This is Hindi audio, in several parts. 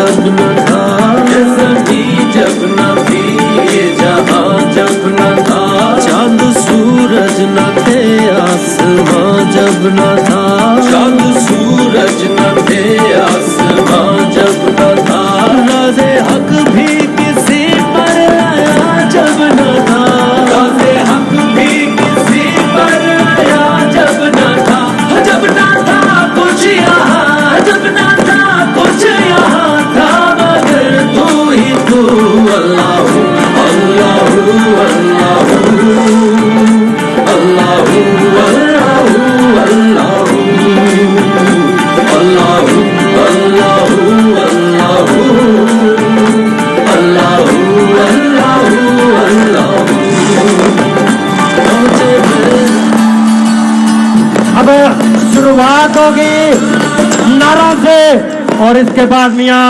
जब न था, ये ज़मीं जब न थी, ये जहां जब न था, चांद सूरज न थे, आसमां जब न था, चांद सूरज न थे, आसमां जब न था, राज़े हक भी किसी पर आया जब न था, राज़े हक भी किसी पर आया जब न था, जब न था कुछ यहाँ, जब न था कुछ यहाँ था, मगर तू ही तू, अल्लाह अल्लाह अल्लाह अल्लाह अल्लाह अल्लाह अल्लाह अब शुरुआत होगी नारा से और इसके बाद मियां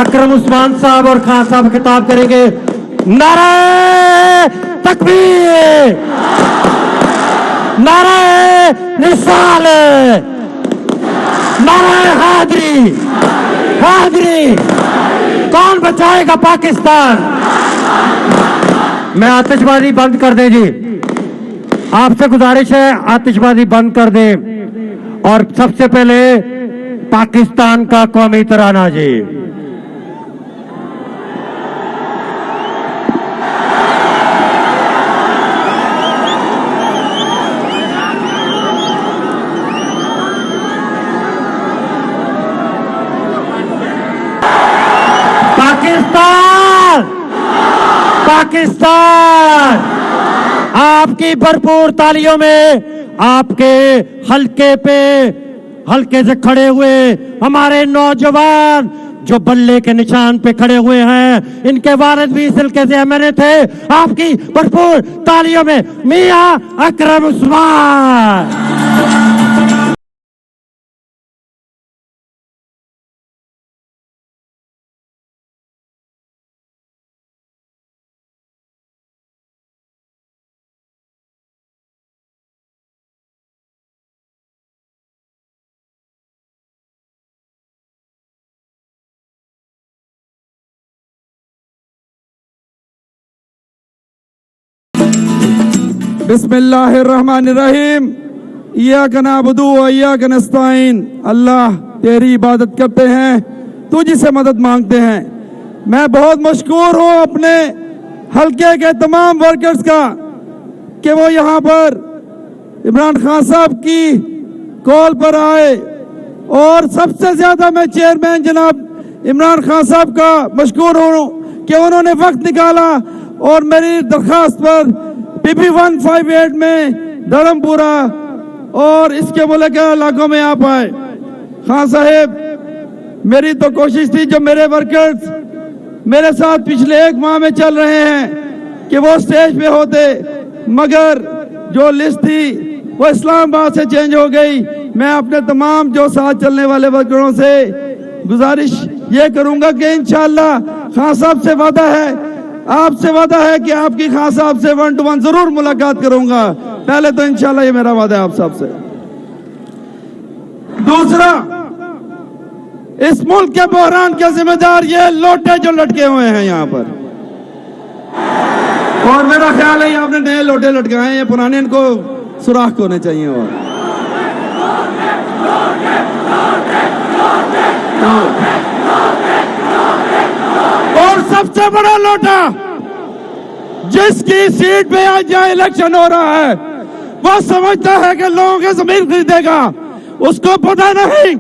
अकरम उस्मान साहब और खान साहब खिताब करेंगे। नारे तकबीर, नारे रिसाल, नारे हैदरी, हैदरी, कौन बचाएगा पाकिस्तान। मैं आतिशबाजी बंद कर दें जी, आपसे गुजारिश है आतिशबाजी बंद कर दें और सबसे पहले पाकिस्तान का कौमी तराना जी। पाकिस्तान, पाकिस्तान, आपकी भरपूर तालियों में आपके हल्के से खड़े हुए हमारे नौजवान जो बल्ले के निशान पे खड़े हुए हैं, इनके वालिद भी इस हल्के से एमएनए थे। आपकी भरपूर तालियों में मियां अकरम उस्मान। बिस्मिल्लाहिर्रहमानिर्रहीम। इय्याका नअबुदु व इय्याका नस्तईन। अल्लाह तेरी इबादत करते हैं, तुझी से मदद मांगते हैं। मैं बहुत मशकूर हूँ अपने हल्के के तमाम वर्कर्स का कि वो यहाँ पर इमरान खान साहब की कॉल पर आए और सबसे ज्यादा मैं चेयरमैन जनाब इमरान खान साहब का मशकूर हूँ कि उन्होंने वक्त निकाला और मेरी दरख्वास्त पर PP 158 में धर्मपुरा और इसके मुल्क इलाकों में आप आए। खान साहब, मेरी तो कोशिश थी जो मेरे वर्कर्स मेरे साथ पिछले 1 माह में चल रहे हैं कि वो स्टेज पे होते, मगर जो लिस्ट थी वो इस्लामाबाद से चेंज हो गई। मैं अपने तमाम जो साथ चलने वाले वर्करों से गुजारिश ये करूंगा कि इंशाअल्लाह खान साहब से वादा है, आपसे वादा है कि आपकी खान साहब से 1 to 1 जरूर मुलाकात करूंगा। पहले तो इंशाल्लाह ये मेरा वादा है आप साहब से। दूसरा, इस मुल्क के बहरान के जिम्मेदार ये लोटे जो लटके हुए हैं यहाँ पर, और मेरा ख्याल है आपने नए लोटे लटकाए हैं, ये पुराने इनको सुराख होने चाहिए। और सबसे बड़ा लोटा जिसकी सीट पे आज यहाँ इलेक्शन हो रहा है वो समझता है कि लोगों के जमीन खरीदेगा। उसको पता नहीं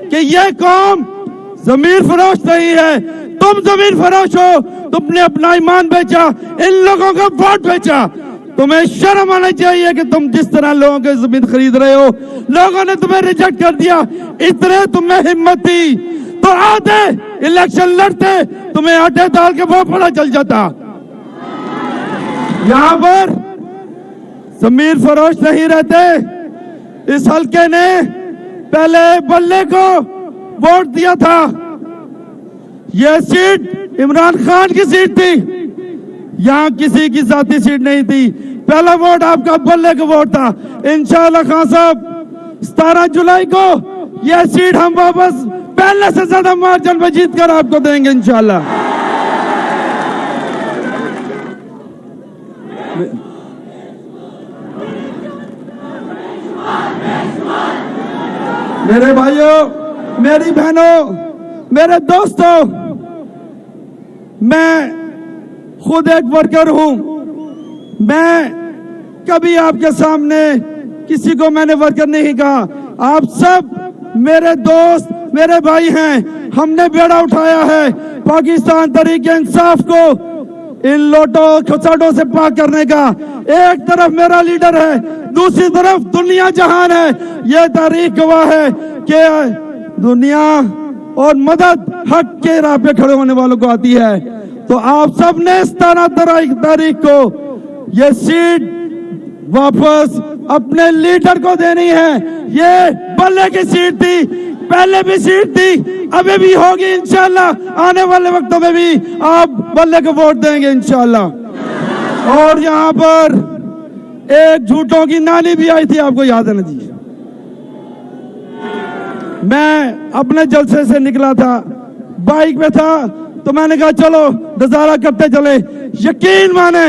कि ये कौम जमीन फरोश नहीं है। तुम जमीन फरोश हो, तुमने अपना ईमान बेचा, इन लोगों का वोट बेचा। तुम्हें शर्म आना चाहिए कि तुम जिस तरह लोगों के जमीन खरीद रहे हो, लोगों ने तुम्हें रिजेक्ट कर दिया। इतने तुम्हें हिम्मत थी तो आते इलेक्शन लड़ते, तुम्हें आटे दाल के वो पता चल जाता। यहाँ पर जमीन फरोश नहीं रहते। इस हल्के ने पहले बल्ले को वोट दिया था। यह सीट इमरान खान की सीट थी, यहाँ किसी की जाती सीट नहीं थी। पहला वोट आपका बल्ले का वोट था। इंशाअल्लाह खान साहब 17 जुलाई को यह सीट हम वापस पहले से ज्यादा मार्जिन पे जीत कर आपको देंगे इंशाल्लाह। मेरे भाइयों, मेरी बहनों, मेरे दोस्तों, मैं खुद एक वर्कर हूं। मैं कभी आपके सामने किसी को मैंने वर्कर नहीं कहा। आप सब मेरे दोस्त, मेरे भाई हैं। हमने बेड़ा उठाया है पाकिस्तान तहरीक इंसाफ को इन लोटों खसाटों से पाक करने का। एक तरफ मेरा लीडर है, दूसरी तरफ दुनिया जहान है। ये तारीख गवाह है कि दुनिया और मदद हक के राह पे खड़े होने वालों को आती है। तो आप सब ने 17 तारीख को ये सीट वापस अपने लीडर को देनी है। ये बल्ले की सीट थी, पहले भी सीट थी, अभी भी होगी इंशाल्लाह। आने वाले वक्तों में भी आप बल्ले को वोट देंगे इंशाल्लाह। और यहाँ पर एक झूठों की नाली भी आई थी, आपको याद है ना जी? मैं अपने जलसे से निकला था, बाइक पे था, तो मैंने कहा चलो नजारा करते चले। यकीन माने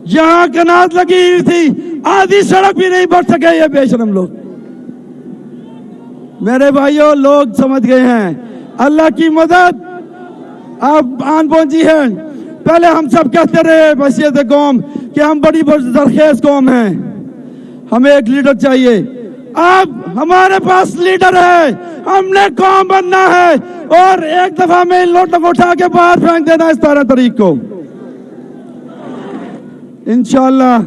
यहां कनात लगी हुई थी, आधी सड़क भी नहीं बढ़ सके ये बेशरम लोग। मेरे भाइयों, लोग समझ गए हैं अल्लाह की मदद अब आन पहुंची है। पहले हम सब कहते रहे बसियत कौम कि हम बड़ी जरखेज कौम हैं, हमें एक लीडर चाहिए। अब हमारे पास लीडर है, हमने कौम बनना है और एक दफा में इन लोटों को उठा के बाहर फेंक देना इस 17 तारीख को इंशाल्लाह।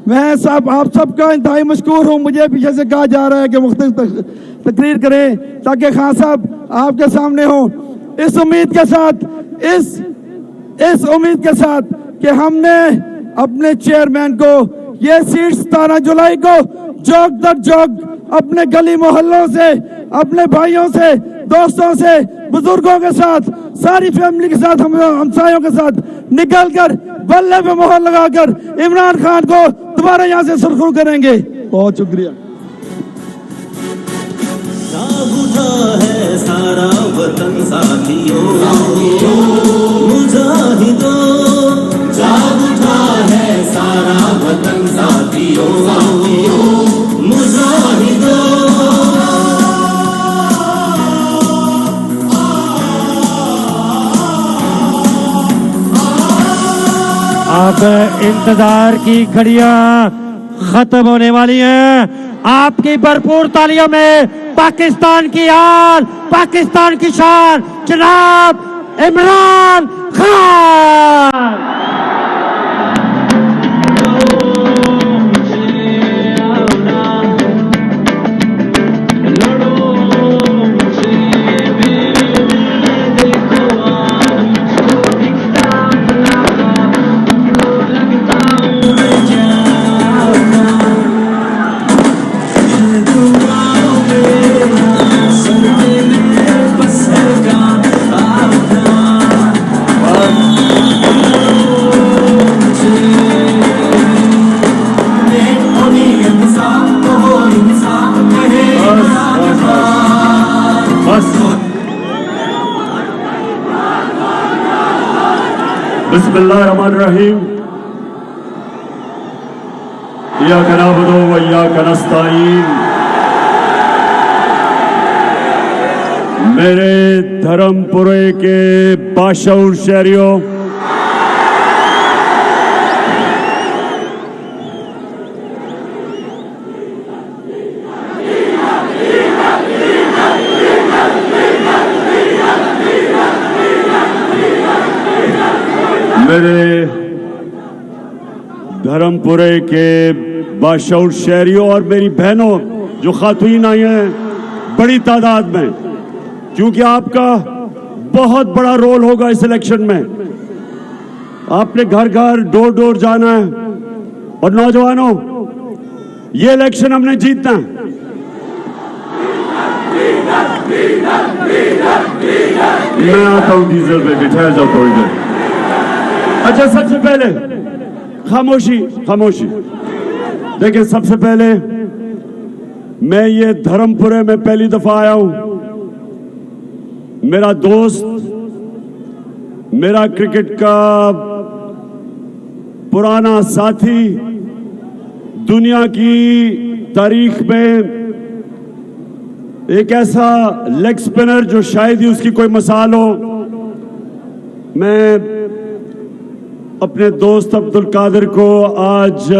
मैं सब आप सबका इंतहाई मशकूर हूं। मुझे पीछे से कहा जा रहा है कि मुख्तलिफ तकरीर करें ताकि खान साहब आपके सामने हो। इस उम्मीद के साथ कि हमने अपने चेयरमैन को ये सीट 17 जुलाई को चौक दर चौक अपने गली मोहल्लों से, अपने भाइयों से, दोस्तों से, बुजुर्गों के साथ, सारी फैमिली के साथ, हमसायों के साथ निकल कर बल्ले पे मोहर लगाकर इमरान खान को दोबारा यहाँ से सुरखरू करेंगे। बहुत शुक्रिया। उठा है सारा वतन साथियों, मुजाहिदों, जाग उठा है सारा वतन साथियों, मुजाहिदों। अब इंतजार की घड़ियां खत्म होने वाली हैं। आपकी भरपूर तालियों में पाकिस्तान की आन, पाकिस्तान की शान जनाब इमरान खान। बिस्मिल्लाहिर्रहमानिर्रहीम। इय्याका नअबुदु व इय्याका नस्तईन। मेरे धर्मपुरे के बाशऊर शहरियों, मेरे धर्मपुरे के बाशऊर शहरियों और मेरी बहनों जो खातून आई हैं बड़ी तादाद में, क्योंकि आपका बहुत बड़ा रोल होगा इस इलेक्शन में। आपने घर घर डोर डोर जाना है। और नौजवानों, ये इलेक्शन हमने जीतना है। मैं आता हूं डीजल पे, ठहर जाओ थोड़ी देर। अच्छा, सबसे पहले खामोशी खामोशी। देखिए, सबसे पहले मैं ये धर्मपुरे में पहली दफा आया हूं। मेरा दोस्त, मेरा क्रिकेट का पुराना साथी, दुनिया की तारीख में एक ऐसा लेग स्पिनर जो शायद ही उसकी कोई मिसाल हो, मैं अपने दोस्त अब्दुल कादिर को आज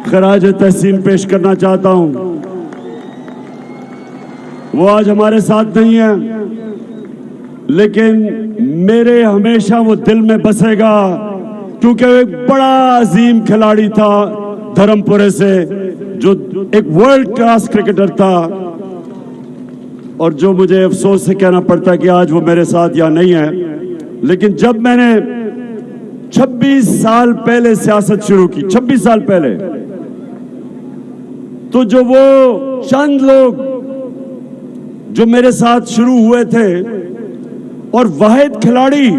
खराज तहसीन पेश करना चाहता हूं। वो आज हमारे साथ नहीं है, लेकिन मेरे हमेशा वो दिल में बसेगा, क्योंकि वो एक बड़ा अजीम खिलाड़ी था धर्मपुरे से, जो एक वर्ल्ड क्लास क्रिकेटर था, और जो मुझे अफसोस से कहना पड़ता है कि आज वो मेरे साथ यहाँ नहीं है। लेकिन जब मैंने 26 साल पहले सियासत शुरू की, 26 साल पहले, तो जो वो चंद लोग जो मेरे साथ शुरू हुए थे, और वाहिद खिलाड़ी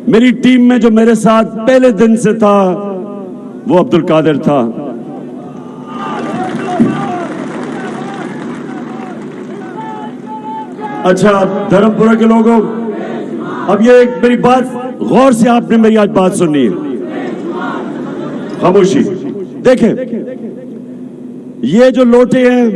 मेरी टीम में जो मेरे साथ पहले दिन से था, वो अब्दुल कादिर था। अच्छा धर्मपुरा के लोगों, अब ये एक मेरी बात गौर से आपने मेरी आज बात सुननी है, खामोशी। देखें, ये जो लोटे हैं,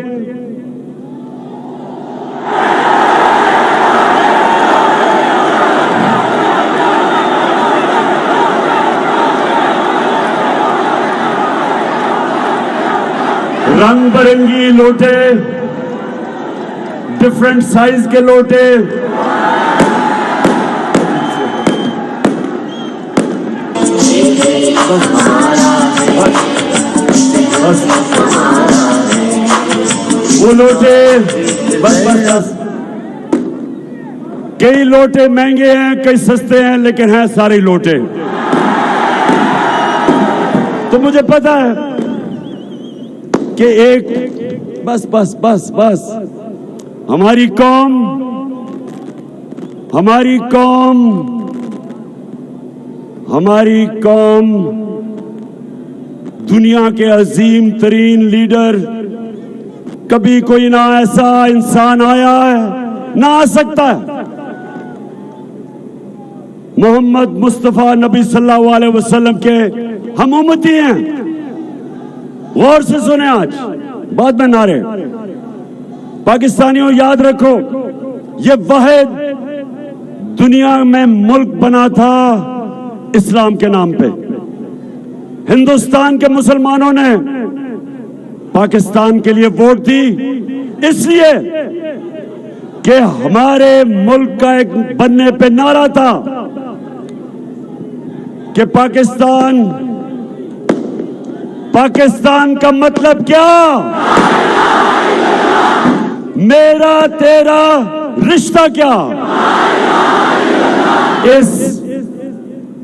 रंग बिरंगी लोटे, डिफरेंट साइज के लोटे, वो लोटे बस। कई लोटे महंगे हैं, कई सस्ते हैं, लेकिन हैं सारे लोटे। तो मुझे पता है कि एक बस हमारी कौम दुनिया के अजीम तरीन लीडर, कभी कोई ना ऐसा इंसान आया है, ना आ सकता है। मोहम्मद मुस्तफा नबी सल्लल्लाहु अलैहि वसल्लम के हम उम्मती हैं। गौर से सुने, आज बाद में नारे। पाकिस्तानियों याद रखो, ये वाहिद दुनिया में मुल्क बना था इस्लाम के नाम पे। हिंदुस्तान के मुसलमानों ने पाकिस्तान के लिए वोट दी, इसलिए कि हमारे मुल्क का एक बनने पे नारा था कि पाकिस्तान का मतलब क्या? मेरा तेरा रिश्ता क्या?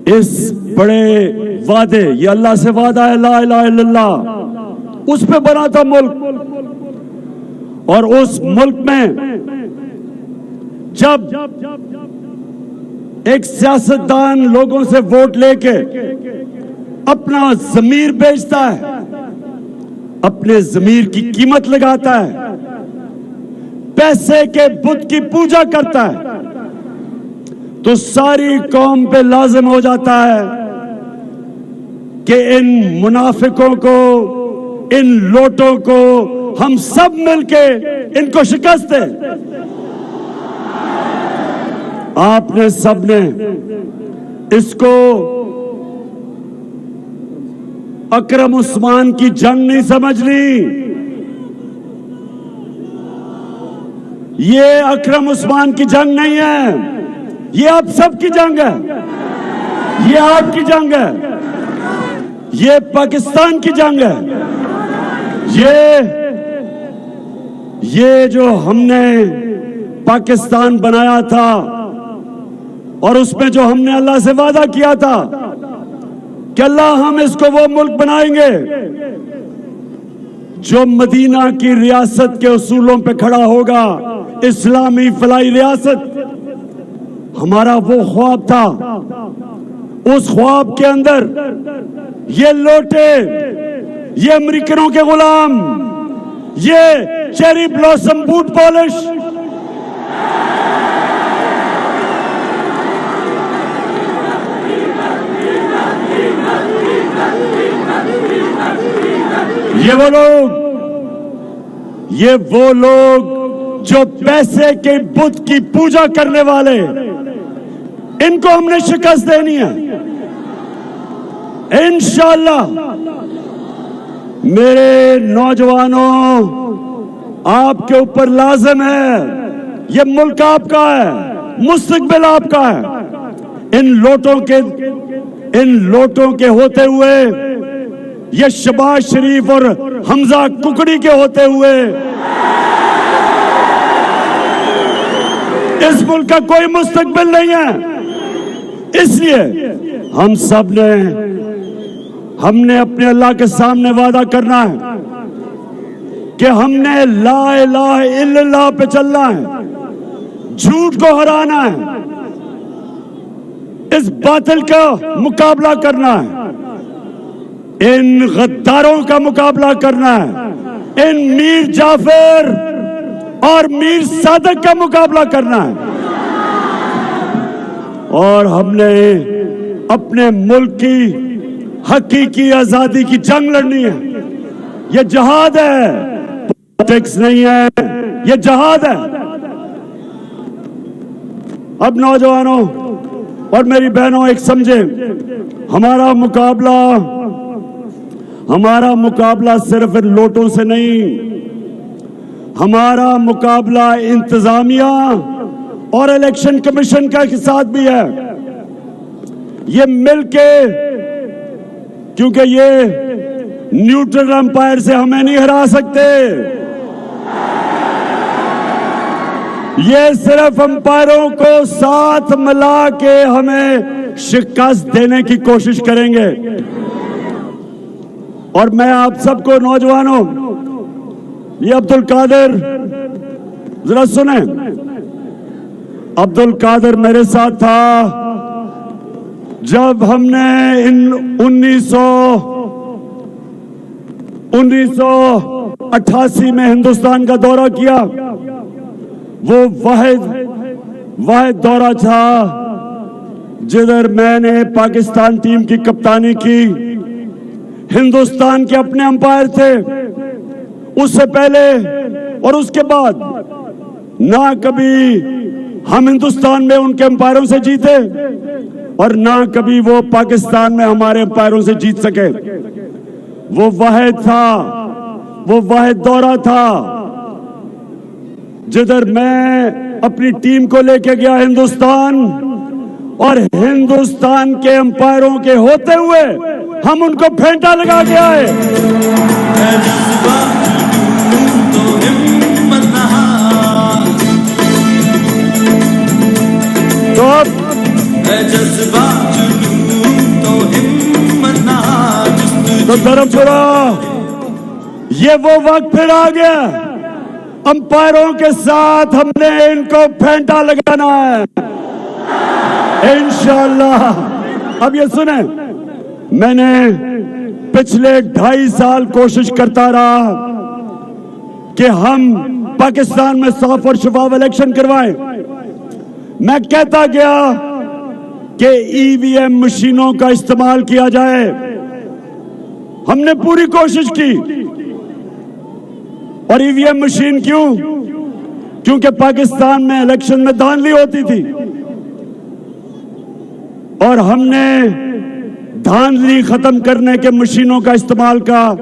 इस बड़े वादे, ये अल्लाह से वादा है, ला इलाहा इल्लल्लाह, उस पे बना था मुल्क। और उस मुल्क में जब एक सियासतदान लोगों से वोट लेके अपना ज़मीर बेचता है, अपने ज़मीर की कीमत लगाता है, पैसे के बुत की पूजा करता है, तो सारी कौम पे लाजिम हो जाता है कि इन मुनाफिकों को, इन लोटों को हम सब मिलके इनको शिकस्त दें। आपने सबने इसको अकरम उस्मान की जंग नहीं समझ ली। ये अकरम उस्मान की जंग नहीं है, ये आप सबकी जंग है, ये आपकी जंग है, ये पाकिस्तान की जंग है। ये जो हमने पाकिस्तान बनाया था और उसमें जो हमने अल्लाह से वादा किया था कि अल्लाह हम इसको वो मुल्क बनाएंगे जो मदीना की रियासत के उसूलों पे खड़ा होगा, इस्लामी फलाई रियासत। हमारा वो ख्वाब था, उस ख्वाब के अंदर ये लोटे ये अमेरिकनों के गुलाम, ये चेरी ब्लॉसम बूट पॉलिश, ये वो लोग जो पैसे के बुत की पूजा करने वाले, इनको हमने शिकस्त देनी है इंशाअल्लाह। मेरे नौजवानों, आपके ऊपर लाज़िम है, ये मुल्क आपका है, मुस्तकबिल आपका है। इन लोटों के होते हुए, ये शहबाज शरीफ और हमजा कुकड़ी के होते हुए इस मुल्क का कोई मुस्तकबिल नहीं है। इसलिए हम सब ने, हमने अपने अल्लाह के सामने वादा करना है कि हमने ला इलाहा इल्लल्लाह पे चलना है, झूठ को हराना है, इस बातिल का मुकाबला करना है, इन गद्दारों का मुकाबला करना है, इन मीर जाफर और मीर सादक का मुकाबला करना है। और हमने अपने मुल्क की हकीकी आजादी की जंग लड़नी है। ये जहाद है, पॉलिटिक्स नहीं है, ये जहाद है। अब नौजवानों और मेरी बहनों, एक समझे, हमारा मुकाबला सिर्फ इन लोटों से नहीं, हमारा मुकाबला इंतजामिया और इलेक्शन कमीशन का के साथ भी है। ये मिलके, क्योंकि ये न्यूट्रल अंपायर से हमें नहीं हरा सकते, ये सिर्फ अंपायरों को साथ मिला के हमें शिकस्त देने की कोशिश करेंगे। और मैं आप सबको, नौजवानों, ये अब्दुल कादिर, जरा सुने, अब्दुल कादिर मेरे साथ था जब हमने इन 1988 में हिंदुस्तान का दौरा किया। वो वाहिद दौरा था जिधर मैंने पाकिस्तान टीम की कप्तानी की। हिंदुस्तान के अपने अंपायर थे। उससे पहले और उसके बाद ना कभी हम हिंदुस्तान में उनके अंपायरों से जीते और ना कभी वो पाकिस्तान में हमारे अंपायरों से जीत सके। वो वाहिद था, वो वाहिद दौरा था जिधर मैं अपनी टीम को लेके गया हिंदुस्तान, और हिंदुस्तान के अंपायरों के होते हुए हम उनको फेंटा लगा के आए। तो धर्मपुरा, ये वो वक्त फिर आ गया, अंपायरों के साथ हमने इनको फेंटा लगाना है इंशाअल्लाह। अब ये सुने, मैंने पिछले 2.5 साल कोशिश करता रहा कि हम पाकिस्तान में साफ और शफाफ इलेक्शन करवाएं। मैं कहता गया कि ईवीएम मशीनों का इस्तेमाल किया जाए। हमने पूरी कोशिश की। और ईवीएम मशीन क्यों? क्योंकि पाकिस्तान में इलेक्शन में धांधली होती थी और हमने धांधली खत्म करने के मशीनों का इस्तेमाल का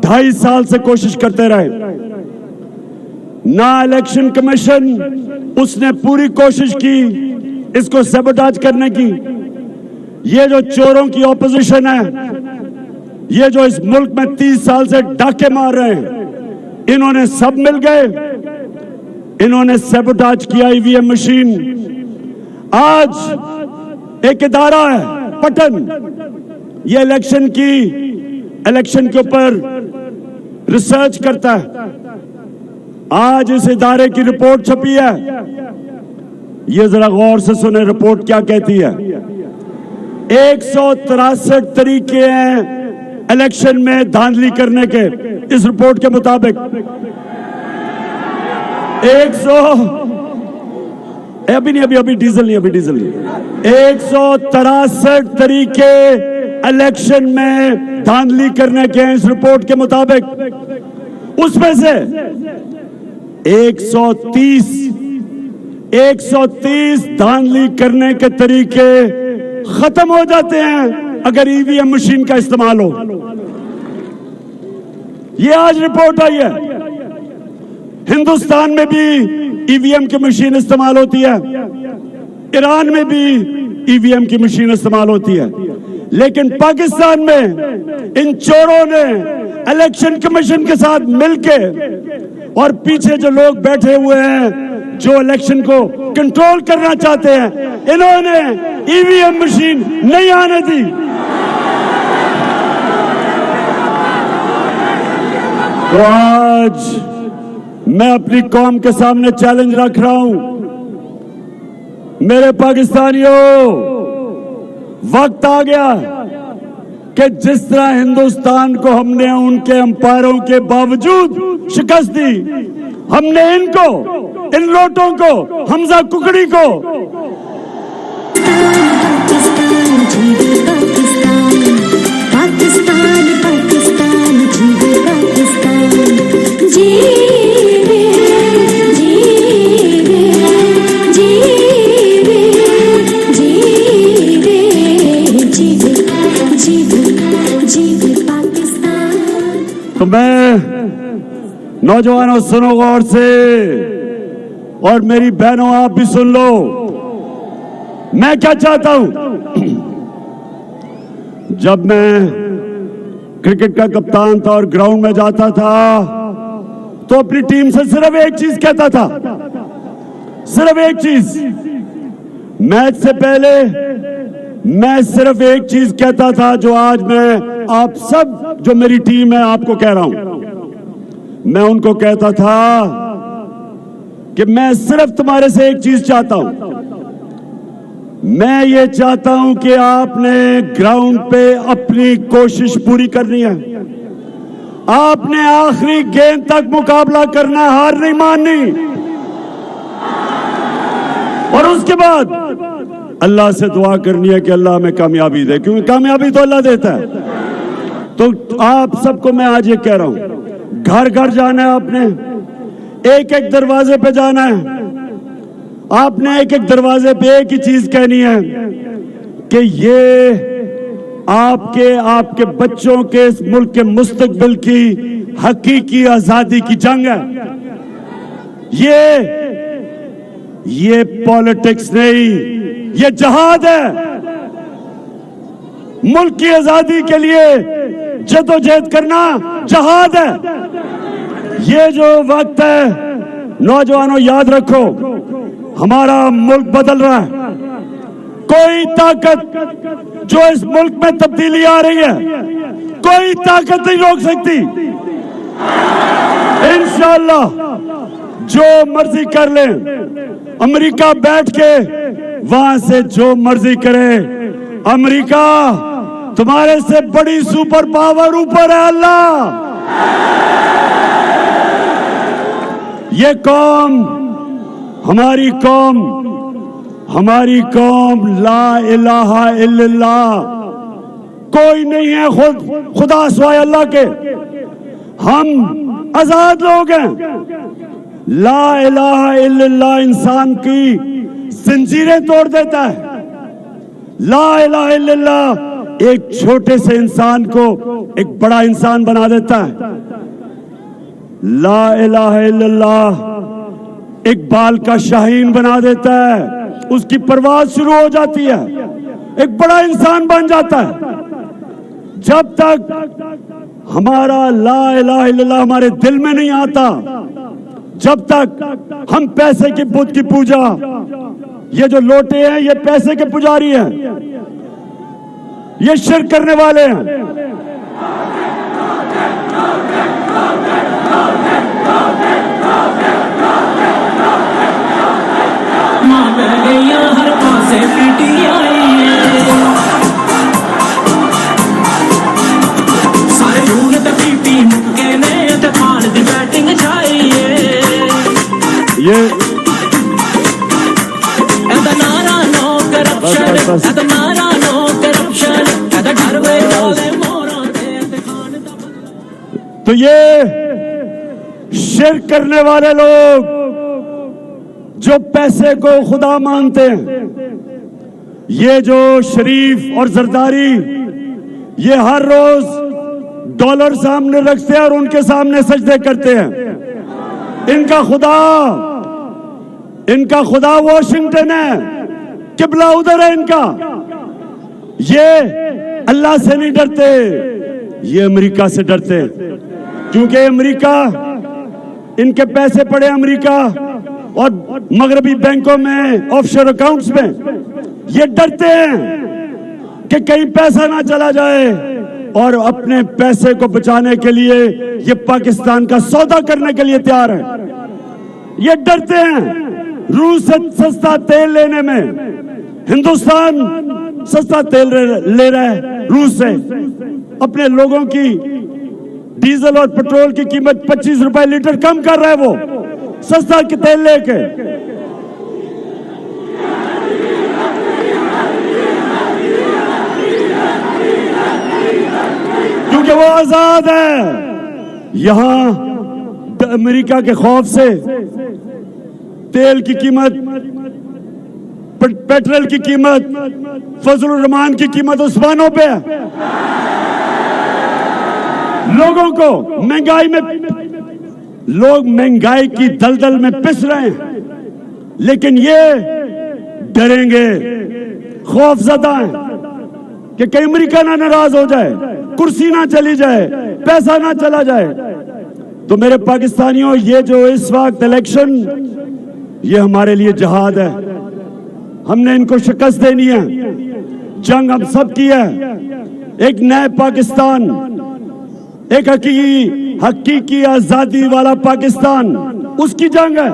2.5 साल से कोशिश करते रहे। ना इलेक्शन कमीशन, उसने पूरी कोशिश की इसको सैबोटाज करने की। ये जो चोरों की ऑपोजिशन है, ये जो इस मुल्क में 30 साल से डाके मार रहे हैं, इन्होंने सब मिल गए, इन्होंने सैबोटाज किया ईवीएम मशीन। आज एक इदारा है पटन, ये इलेक्शन के ऊपर रिसर्च करता है। आज इस इदारे की रिपोर्ट छपी है। ये जरा गौर से सुने, रिपोर्ट क्या कहती है। 163 तरीके हैं इलेक्शन में धांधली करने के, इस रिपोर्ट के मुताबिक 163 तरीके इलेक्शन में धांधली करने के हैं इस रिपोर्ट के मुताबिक। उसमें से 130 धांधली करने के तरीके खत्म हो जाते हैं अगर ईवीएम मशीन का इस्तेमाल हो। ये आज रिपोर्ट आई है। हिंदुस्तान में भी ईवीएम की मशीन इस्तेमाल होती है, ईरान में भी ईवीएम की मशीन इस्तेमाल होती है, लेकिन पाकिस्तान में इन चोरों ने इलेक्शन कमीशन के साथ मिलके और पीछे जो लोग बैठे हुए हैं जो इलेक्शन को कंट्रोल करना चाहते हैं, इन्होंने ईवीएम मशीन नहीं आने दी। तो आज मैं अपनी कौम के सामने चैलेंज रख रहा हूं, मेरे पाकिस्तानियों, वक्त आ गया कि जिस तरह हिंदुस्तान को हमने उनके अंपायरों के बावजूद शिकस्त दी, हमने इनको, इन लोटों को, हमजा कुकड़ी को तो मैं नौजवानों सुनो गौर से, और मेरी बहनों आप भी सुन लो, मैं क्या चाहता हूं। जब मैं क्रिकेट का कप्तान था और ग्राउंड में जाता था तो अपनी टीम से सिर्फ एक चीज कहता था, सिर्फ एक चीज। मैच से पहले मैं सिर्फ एक चीज कहता था जो आज मैं आप सब जो मेरी टीम है आपको कह रहा हूं। मैं उनको कहता था कि मैं सिर्फ तुम्हारे से एक चीज चाहता हूं। मैं ये चाहता हूं कि आपने ग्राउंड पे अपनी कोशिश पूरी करनी है, आपने आखिरी गेंद तक मुकाबला करना है, हार नहीं माननी, और उसके बाद अल्लाह से दुआ करनी है कि अल्लाह हमें कामयाबी दे, क्योंकि कामयाबी तो अल्लाह देता है। तो आप सबको मैं आज ये कह रहा हूं, घर घर जाना है, आपने एक एक दरवाजे पे जाना है, आपने एक एक दरवाजे पे एक ही चीज कहनी है कि ये आपके बच्चों के इस मुल्क के मुस्तकबिल की हकीकी आजादी की जंग है। ये पॉलिटिक्स नहीं, ये जहाद है। मुल्क की आजादी के लिए जदोजहद करना जहाद है। ये जो वक्त है, नौजवानों याद रखो, हमारा मुल्क बदल रहा है। कोई ताकत जो इस मुल्क में तब्दीली आ रही है, कोई ताकत नहीं रोक सकती। इंशाअल्लाह जो मर्जी कर ले, अमेरिका बैठ के वहां से जो मर्जी करे, अमेरिका तुम्हारे से बड़ी सुपर पावर ऊपर है अल्लाह। ये कौम, हमारी कौम ला इलाहा इल्लल्लाह, कोई नहीं है खुदा सिवाय अल्लाह के। हम आजाद लोग हैं। ला इलाहा इल्लल्लाह इंसान की जंजीरें तोड़ देता है। ला इलाहा इल्लल्लाह एक छोटे से इंसान को एक बड़ा इंसान बना देता है। ला इलाहा इल्लल्लाह इकबाल का शाहीन बना देता है, उसकी परवाज शुरू हो जाती है, एक बड़ा इंसान बन जाता है। जब तक हमारा ला इलाहा इल्लल्लाह हमारे दिल में नहीं आता, जब तक हम पैसे की बुत की पूजा, ये जो लोटे हैं ये पैसे के पुजारी हैं, ये शिर्क करने वाले हैं। हर पासे पीटी आई है। ये And the Nara no corruption, बस। and the Nara no corruption, and the Darwe Dole Mora, and the Khan the तो ये शिर्क करने वाले लोग जो पैसे को खुदा मानते हैं, ये जो शरीफ और जरदारी, ये हर रोज डॉलर सामने रखते हैं और उनके सामने सजदे करते हैं। इनका खुदा वॉशिंगटन है, किबला उधर है इनका। ये अल्लाह से नहीं डरते, ये अमेरिका से डरते हैं, क्योंकि अमेरिका, इनके पैसे पड़े अमेरिका और मगरबी बैंकों में, ऑफशोर अकाउंट्स में। ये डरते हैं कि कहीं पैसा ना चला जाए, और अपने पैसे को बचाने के लिए ये पाकिस्तान का सौदा करने के लिए तैयार है। ये डरते हैं रूस से सस्ता तेल लेने में। हिंदुस्तान सस्ता तेल ले रहा है रूस से, अपने लोगों की डीजल और पेट्रोल की कीमत 25 रुपए लीटर कम कर रहा है वो, सस्ता के तेल लेके। क्योंकि वो आजाद है। यहां अमेरिका के खौफ से तेल की कीमत, पेट्रोल की कीमत, फजलुर रहमान की कीमत उस्मानों पे है। लोगों को महंगाई में, लोग महंगाई की दलदल में पिस रहे हैं, लेकिन ये डरेंगे, खौफजदा हैं कि कहीं अमेरिका ना नाराज हो जाए, कुर्सी ना चली जाए, पैसा ना चला जाए। तो मेरे पाकिस्तानियों, ये जो इस वक्त इलेक्शन, ये हमारे लिए जिहाद है। हमने इनको शिकस्त देनी है, जंग हम सब की है। एक नए पाकिस्तान, एक हकीकी आजादी वाला पाकिस्तान, उसकी जंग है।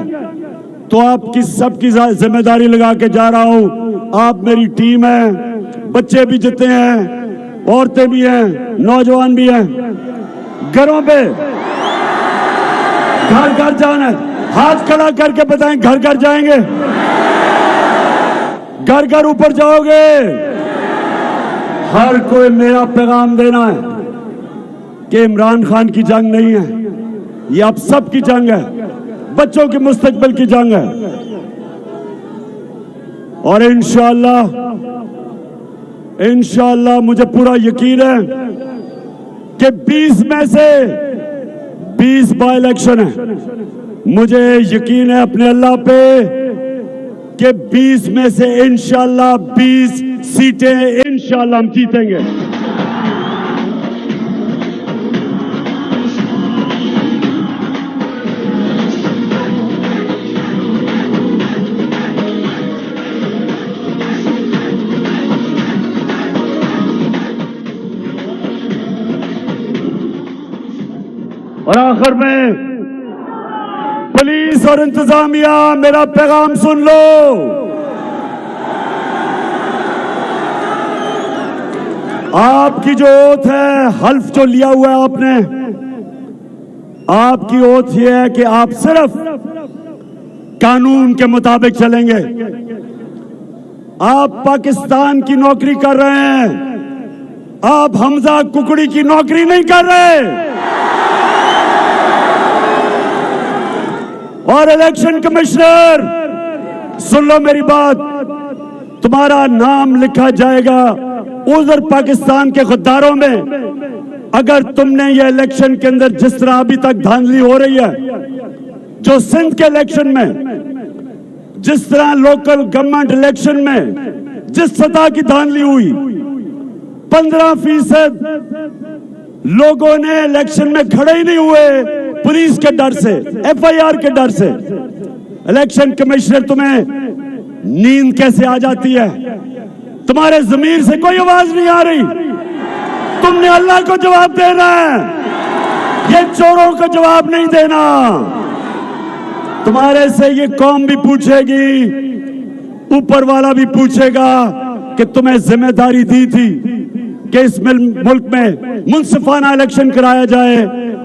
तो आपकी सबकी जिम्मेदारी लगा के जा रहा हूं। आप मेरी टीम है, बच्चे भी जितने हैं, औरतें भी हैं, नौजवान भी हैं। घरों पे घर घर जाना है, हाथ खड़ा करके बताएं घर घर जाएंगे, घर घर ऊपर जाओगे। हर कोई मेरा पैगाम देना है कि इमरान खान की जंग नहीं है, ये आप सब की जंग है, बच्चों के मुस्तकबिल की जंग है। और इंशाअल्लाह मुझे पूरा यकीन है कि 20 में से 20 बाय इलेक्शन है। मुझे यकीन है अपने अल्लाह पे कि 20 में से इंशाअल्लाह 20 सीटें इंशाअल्लाह हम जीतेंगे। और आखिर में पुलिस और इंतजामिया, मेरा पैगाम सुन लो। आपकी जो ओथ है, हल्फ जो लिया हुआ है आपने, आपकी ओथ ये है कि आप सिर्फ कानून के मुताबिक चलेंगे। आप पाकिस्तान की नौकरी कर रहे हैं, आप हमजा कुकड़ी की नौकरी नहीं कर रहे। और इलेक्शन कमिश्नर, सुन लो मेरी बात, तुम्हारा नाम लिखा जाएगा उधर पाकिस्तान के गद्दारों में। अगर तुमने ये इलेक्शन के अंदर जिस तरह अभी तक धांधली हो रही है, जो सिंध के इलेक्शन में, जिस तरह लोकल गवर्नमेंट इलेक्शन में जिस सतह की धांधली हुई, 15% लोगों ने इलेक्शन में खड़े ही नहीं हुए पुलिस के डर से, FIR के डर से। इलेक्शन कमिश्नर, तुम्हें नींद कैसे आ जाती है? तुम्हारे जमीर से कोई आवाज नहीं आ रही? तुमने अल्लाह को जवाब देना है, ये चोरों को जवाब नहीं देना। तुम्हारे से ये कौम भी पूछेगी, ऊपर वाला भी पूछेगा कि तुम्हें जिम्मेदारी दी थी कि इस मुल्क में मुंसिफाना इलेक्शन कराया जाए,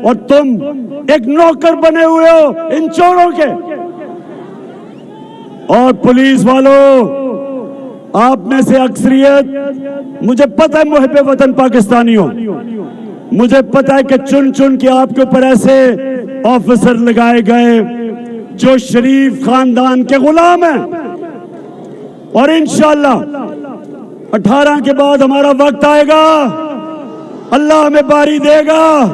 और तुम एक नौकर बने हुए हो इन चोरों के। और पुलिस वालों, आप में से अक्सरियत, मुझे पता है मुहिब वतन पाकिस्तानी हो, मुझे पता है कि चुन चुन के आपके ऊपर ऐसे ऑफिसर लगाए गए जो शरीफ खानदान के गुलाम हैं। और इंशाअल्लाह 18 के बाद हमारा वक्त आएगा, अल्लाह हमें बारी देगा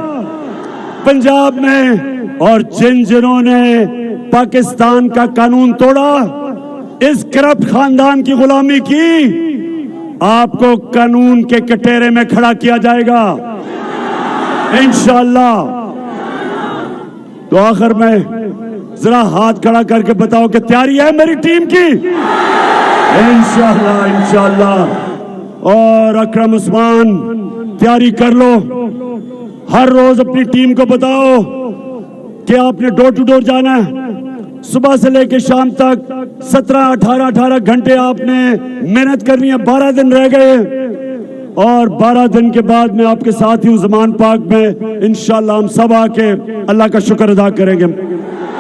पंजाब में, और जिन्होंने पाकिस्तान का कानून तोड़ा, इस करप्ट खानदान की गुलामी की, आपको कानून के कटोरे में खड़ा किया जाएगा इंशाअल्लाह। तो आखिर में जरा हाथ खड़ा करके बताओ कि तैयारी है मेरी टीम की? इंशाअल्लाह इंशाअल्लाह। और अकरम उस्मान, तैयारी कर लो। हर रोज अपनी टीम को बताओ कि आपने डोर टू डोर जाना है, सुबह से लेकर शाम तक 17-18 घंटे आपने मेहनत करनी है। 12 दिन रह गए और 12 दिन के बाद मैं आपके साथ ही हूँ ज़मान पाक में। इंशाअल्लाह हम सब आके अल्लाह का शुक्र अदा करेंगे।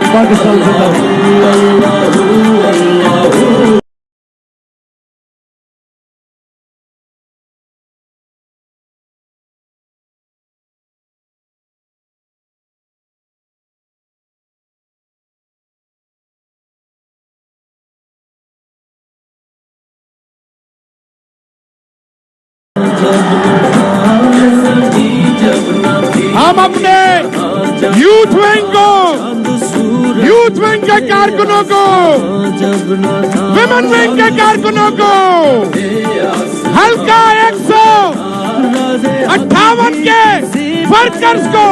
पाकिस्तान जिंदाबाद। हम अपने यूथ विंग के कारकुनों को, विमेन विंग के कारकुनों को हल्का 158 के वर्कर्स को